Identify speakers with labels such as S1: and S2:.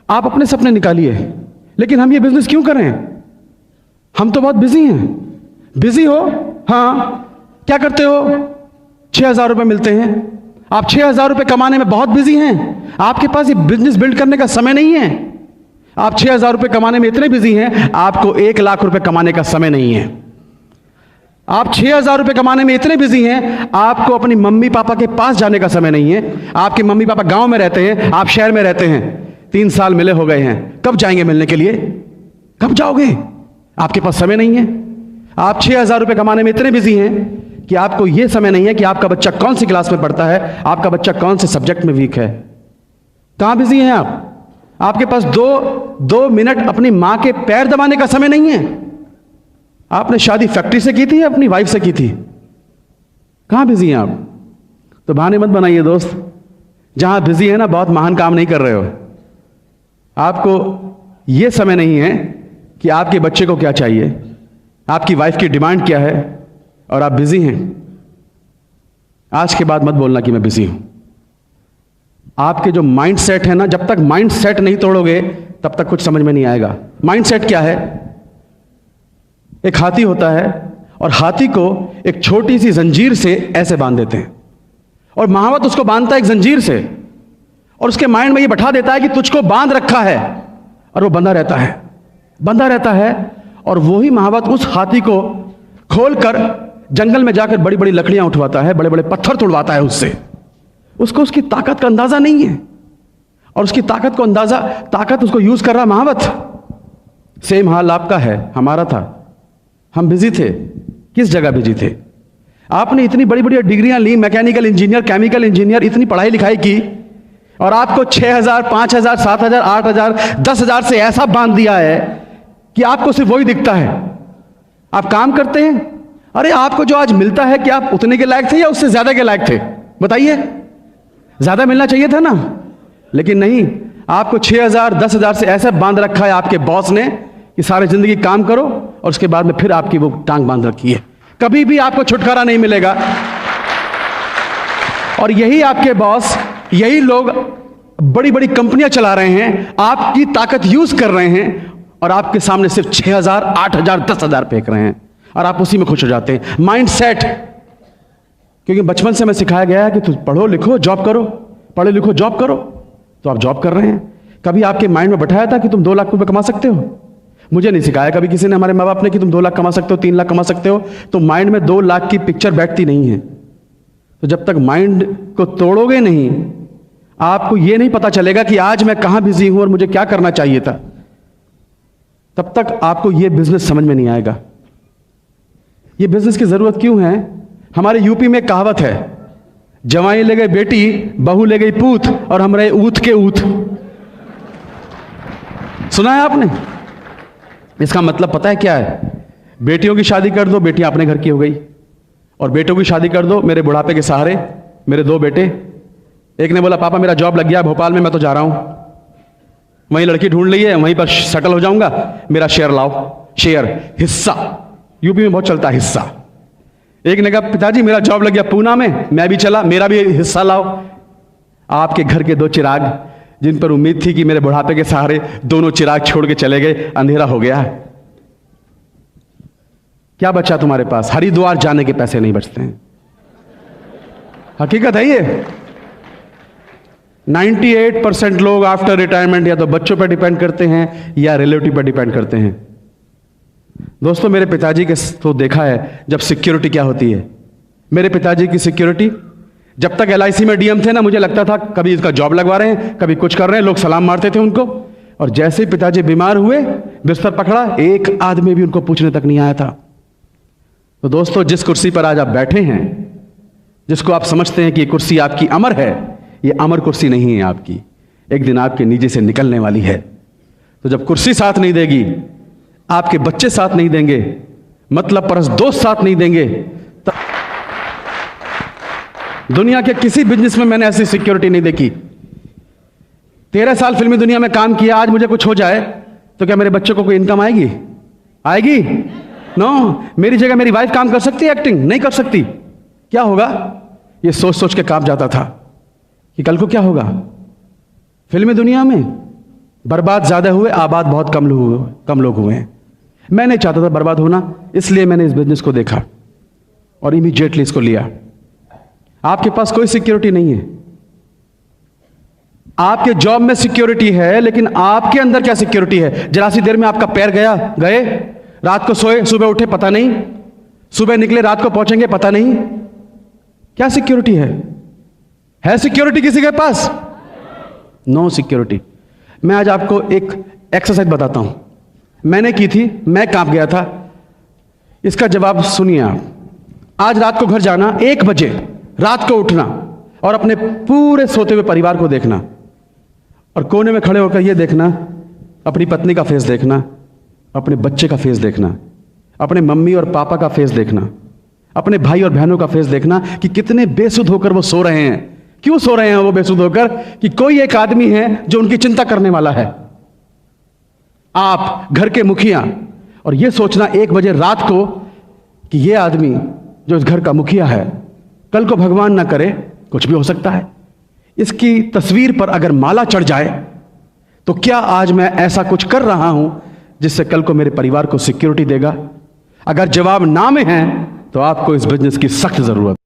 S1: आप अपने सपने निकालिए, लेकिन हम ये बिजनेस क्यों करें? हम तो बहुत बिजी हैं। बिजी हो? हाँ, क्या करते हो? 6,000 रुपये मिलते हैं। आप 6,000 रुपये कमाने में बहुत बिजी हैं। आपके पास ये बिजनेस बिल्ड करने का समय नहीं है। आप 6,000 रुपये कमाने में इतने बिजी हैं, आपको 1,00,000 रुपये कमाने का समय नहीं है। आप 6,000 रुपये कमाने में इतने बिजी हैं, आपको अपनी मम्मी पापा के पास जाने का समय नहीं है। आपके मम्मी पापा गांव में रहते हैं, आप शहर में रहते हैं। 3 साल मिले हो गए हैं, कब जाएंगे मिलने के लिए? कब जाओगे? आपके पास समय नहीं है। आप 6,000 रुपये कमाने में इतने बिजी हैं कि आपको यह समय नहीं है कि आपका बच्चा कौन सी क्लास में पढ़ता है, आपका बच्चा कौन से सब्जेक्ट में वीक है। कहां बिजी हैं आप? आपके पास दो मिनट अपनी मां के पैर दबाने का समय नहीं है। आपने शादी फैक्ट्री से की थी या अपनी वाइफ से की थी? कहां बिजी हैं आप? तो बहाने मत बनाइए दोस्त। जहां बिजी है ना, बहुत महान काम नहीं कर रहे हो। आपको यह समय नहीं है कि आपके बच्चे को क्या चाहिए, आपकी वाइफ की डिमांड क्या है, और आप बिजी हैं। आज के बाद मत बोलना कि मैं बिजी हूं। आपके जो माइंड सेट है ना, जब तक माइंड सेट नहीं तोड़ोगे तब तक कुछ समझ में नहीं आएगा। माइंड सेट क्या है? एक हाथी होता है और हाथी को एक छोटी सी जंजीर से ऐसे बांध देते हैं, और महावत उसको बांधता है एक जंजीर से, और उसके माइंड में ये बैठा देता है कि तुझको बांध रखा है, और वो बंधा रहता है, बंधा रहता है। और वही महावत उस हाथी को खोलकर जंगल में जाकर बड़ी बड़ी लकड़ियां उठवाता है, बड़े बड़े पत्थर तोड़वाता है उससे। उसको उसकी ताकत का अंदाजा नहीं है, और उसकी ताकत उसको यूज कर रहा महावत। सेम हाल आपका है, हमारा था। हम बिजी थे। किस जगह बिजी थे? आपने इतनी बड़ी बड़ी डिग्रियां ली, मैकेनिकल इंजीनियर, केमिकल इंजीनियर, इतनी पढ़ाई लिखाई की, और आपको 6,000, 5,000, 7,000, 8,000, 10,000 से ऐसा बांध दिया है कि आपको सिर्फ वही दिखता है। आप काम करते हैं, अरे आपको जो आज मिलता है, क्या आप उतने के लायक थे या उससे ज्यादा के लायक थे? बताइए। ज्यादा मिलना चाहिए था ना, लेकिन नहीं। आपको 6,000, 10,000 से ऐसा बांध रखा है आपके बॉस ने कि सारी जिंदगी काम करो, और उसके बाद में फिर आपकी वो टांग बांध रखी है। कभी भी आपको छुटकारा नहीं मिलेगा। और यही आपके बॉस, यही लोग बड़ी बड़ी कंपनियां चला रहे हैं, आपकी ताकत यूज कर रहे हैं, और आपके सामने सिर्फ 6,000, 8,000, 10,000 फेंक रहे हैं, और आप उसी में खुश हो जाते हैं। Mind set. क्योंकि बचपन से हमें सिखाया गया है कि तुम पढ़ो लिखो जॉब करो, पढ़ो लिखो जॉब करो, तो आप जॉब कर रहे हैं। कभी आपके माइंड में बैठाया था कि तुम 2 लाख रुपए कमा सकते हो? मुझे नहीं सिखाया कभी किसी ने, हमारे माँ बाप ने, कि तुम 2 लाख कमा सकते हो, 3 लाख कमा सकते हो। तो माइंड में 2 लाख की पिक्चर बैठती नहीं है। तो जब तक माइंड को तोड़ोगे नहीं, आपको यह नहीं पता चलेगा कि आज मैं कहां बिजी हूं और मुझे क्या करना चाहिए था, तब तक आपको यह बिजनेस समझ में नहीं आएगा। यह बिजनेस की जरूरत क्यों है? हमारे यूपी में कहावत है, जवाई ले गई बेटी, बहू ले गई पूत, और हम रहे ऊत के ऊत। सुना है आपने? इसका मतलब पता है क्या है? बेटियों की शादी कर दो, बेटियां अपने घर की हो गई, और बेटों की शादी कर दो मेरे बुढ़ापे के सहारे। मेरे 2 बेटे, एक ने बोला पापा मेरा जॉब लग गया भोपाल में, मैं तो जा रहा हूं, वहीं लड़की ढूंढ ली है, वहीं पर सेटल हो जाऊंगा, मेरा शेयर लाओ। शेयर, हिस्सा, यूपी में बहुत चलता है हिस्सा। एक ने कहा पिताजी मेरा जॉब लग गया पूना में, मैं भी चला, मेरा भी हिस्सा लाओ। आपके घर के 2 चिराग, जिन पर उम्मीद थी कि मेरे बुढ़ापे के सहारे दोनों चिराग छोड़ के चले गए, अंधेरा हो गया। क्या बचा तुम्हारे पास? हरिद्वार जाने के पैसे नहीं बचते हैं। हकीकत है ये। 98% लोग आफ्टर रिटायरमेंट या तो बच्चों पर डिपेंड करते हैं या रिलेटिव पर डिपेंड करते हैं। दोस्तों, मेरे पिताजी के तो देखा है जब सिक्योरिटी क्या होती है। मेरे पिताजी की सिक्योरिटी, जब तक LIC में DM थे ना, मुझे लगता था कभी इसका जॉब लगवा रहे हैं, कभी कुछ कर रहे हैं, लोग सलाम मारते थे उनको। और जैसे ही पिताजी बीमार हुए, बिस्तर पकड़ा, एक आदमी भी उनको पूछने तक नहीं आया था। तो दोस्तों, जिस कुर्सी पर आज आप बैठे हैं, जिसको आप समझते हैं कि ये कुर्सी आपकी अमर है, ये अमर कुर्सी नहीं है आपकी। एक दिन आपके नीचे से निकलने वाली है। तो जब कुर्सी साथ नहीं देगी, आपके बच्चे साथ नहीं देंगे, मतलब परस दोस्त साथ नहीं देंगे, तब दुनिया के किसी बिजनेस में मैंने ऐसी सिक्योरिटी नहीं देखी। 13 साल फिल्मी दुनिया में काम किया, आज मुझे कुछ हो जाए तो क्या मेरे बच्चों को कोई इनकम आएगी? आएगी? नो। मेरी जगह मेरी वाइफ काम कर सकती है, एक्टिंग नहीं कर सकती। क्या होगा? ये सोच सोच के कांप जाता था कि कल को क्या होगा फिल्मी दुनिया में। बर्बाद ज़्यादा हुए, आबाद बहुत कम लोग हुए हैं। मैं नहीं चाहता था बर्बाद होना, इसलिए मैंने इस बिजनेस को देखा और इमीडिएटली इसको लिया। आपके पास कोई सिक्योरिटी नहीं है। आपके जॉब में सिक्योरिटी है, लेकिन आपके अंदर क्या सिक्योरिटी है? जरा सी देर में आपका पैर गए, रात को सोए, सुबह उठे पता नहीं, सुबह निकले रात को पहुंचेंगे पता नहीं। क्या सिक्योरिटी है सिक्योरिटी किसी के पास? No security. मैं आज आपको एक एक्सरसाइज बताता हूं, मैंने की थी, मैं कांप गया था। इसका जवाब सुनिए आप। आज रात को घर जाना, 1 बजे रात को उठना और अपने पूरे सोते हुए परिवार को देखना और कोने में खड़े होकर यह देखना, अपनी पत्नी का फेस देखना, अपने बच्चे का फेस देखना, अपने मम्मी और पापा का फेस देखना, अपने भाई और बहनों का फेस देखना कि कितने बेसुध होकर वो सो रहे हैं। क्यों सो रहे हैं वो बेसुध होकर? कि कोई एक आदमी है जो उनकी चिंता करने वाला है, आप घर के मुखिया। और यह सोचना 1 बजे रात को कि यह आदमी जो इस घर का मुखिया है, कल को भगवान ना करे कुछ भी हो सकता है, इसकी तस्वीर पर अगर माला चढ़ जाए तो क्या आज मैं ऐसा कुछ कर रहा हूं जिससे कल को मेरे परिवार को सिक्योरिटी देगा? अगर जवाब ना में है तो आपको इस बिजनेस की सख्त जरूरत है।